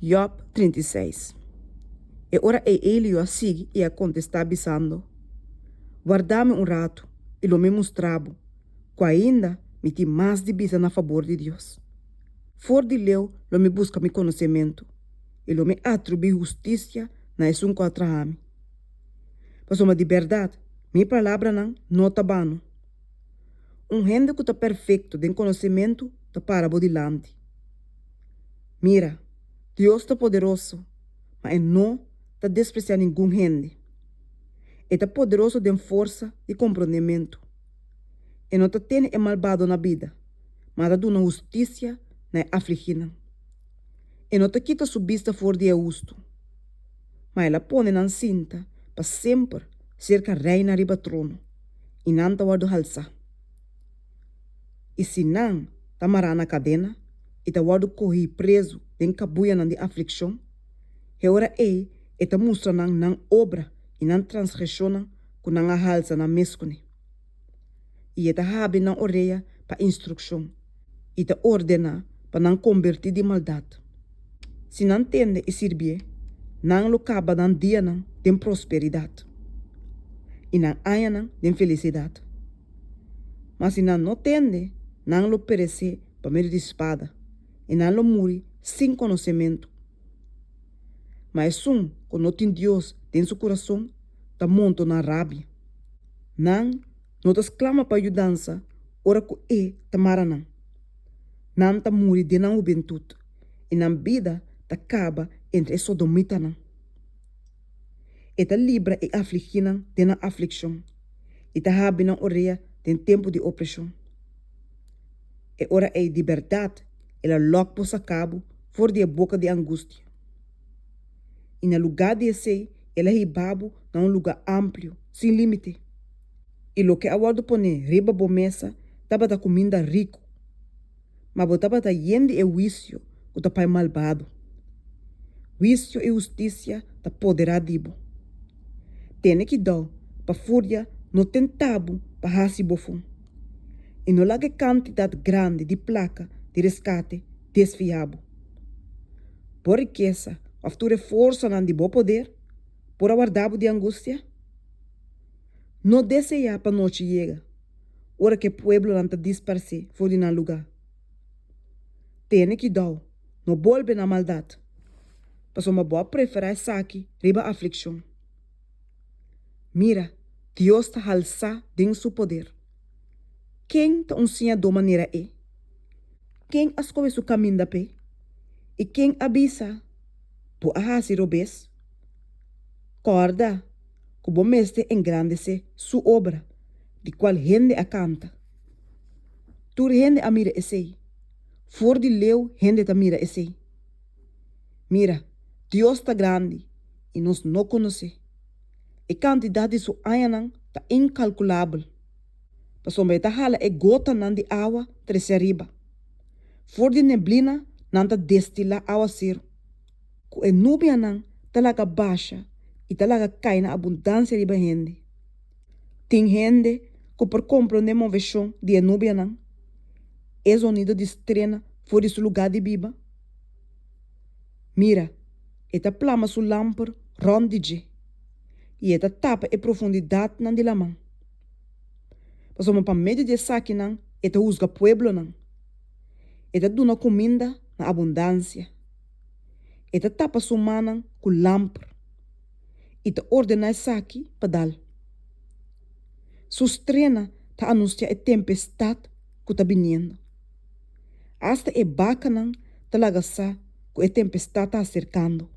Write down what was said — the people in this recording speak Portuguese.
Job 36. E ora é ele o assim e a contestar bisando. Guardame um rato e lo me mostrabo, que ainda me tem mais de bisa na favor de Deus. For de leu, lo me busca mi conhecimento, e lo me atribui justiça na esun contra ami. Mas uma de verdade, mi palavra não nota bano. Gente que está perfeito de conhecimento, está para bodilante. Mira, Deus está poderoso, mas não está despreciando ninguém gente. Está poderoso de força e compreendimento. E não está tendo malvado na vida, mas está dando justiça na afligida. E não está quita sua vista fora de justo, mas ela põe na cinta para sempre cerca reina riba trono, e não está guardo halsa. E se não está marana na cadena, e está guardo correr preso de cabuia na de aflição, e ora está mostrando na obra e na transgressão que não halsa na mescone. E está habe na orelha para instrução, e está ordena para não convertir de maldade. Se não entende e servir, não lo acaba na dia não de prosperidade, e não há não de felicidade. Mas se não entende, não lo perece para meio de espada, e não lo morre sem conhecimento. Mas quando não tem Deus dentro do coração, está monto na rábia. Não te exclama para ajudança, ora que está marana. Não está morre de na juventude, e na vida está acaba entre a sodomita não. Está livre e afligida de na aflição, e está habe na orelha de tempo de opressão. E ora é de verdade, ela logo pôs a cabo fora de boca de angústia. E no lugar de ser, ela ribabo na lugar amplo, sem limite. E lo que aguardo pone riba bomesa, tava da comida rico. Mas botava da yende e vício, o da pai malvado. Vício e justiça da poderadibo. Tem que dar, para fúria, no tentabo, para hasi bofum. E no laga quantidade grande de placa de resgate desfiabo. Por riqueza, afture força não de bom poder, por aguardabo de angústia. Não deseja para noite chega, ora que pueblo não está disperse fora de lugar. Tem que dar, não volve na maldade, para uma boa preferir saque, riba aflição. Mira, Deus está alça em seu poder. Quem está ensina de maneira é? Quem escolhe seu caminho da pé? E quem avisa? Por ahasi robes? Corda, que bom mestre engrandece sua obra, de qual gente a canta. Tu gente a mira esse. For de leu, gente a mira esse. Mira, Deus está grande e nós não conhece. E quantidade de sua anhan está incalculável. Pasombe ta hala e gota nan de água trece arriba. For de neblina nan ta destila água zero. Ku e nubia nan talaga baixa e talaga cai na abundância riba gente. Tem gente que por compreender moveção de nubia nan é sonido de estrena for de seu lugar de biba. Mira, eta plama su lampar rondije e eta tapa e profundidade nan de lamang. Pasoma pa meio de saque não, eta usga pueblo não. Eta duna comida na abundância. Eta tapa sumana com lampar. Eta ordena saque pa dal. Sustrena ta anuncia e tempestade que ta viniendo. Hasta e baca não talaga sa que e tempestade ta acercando.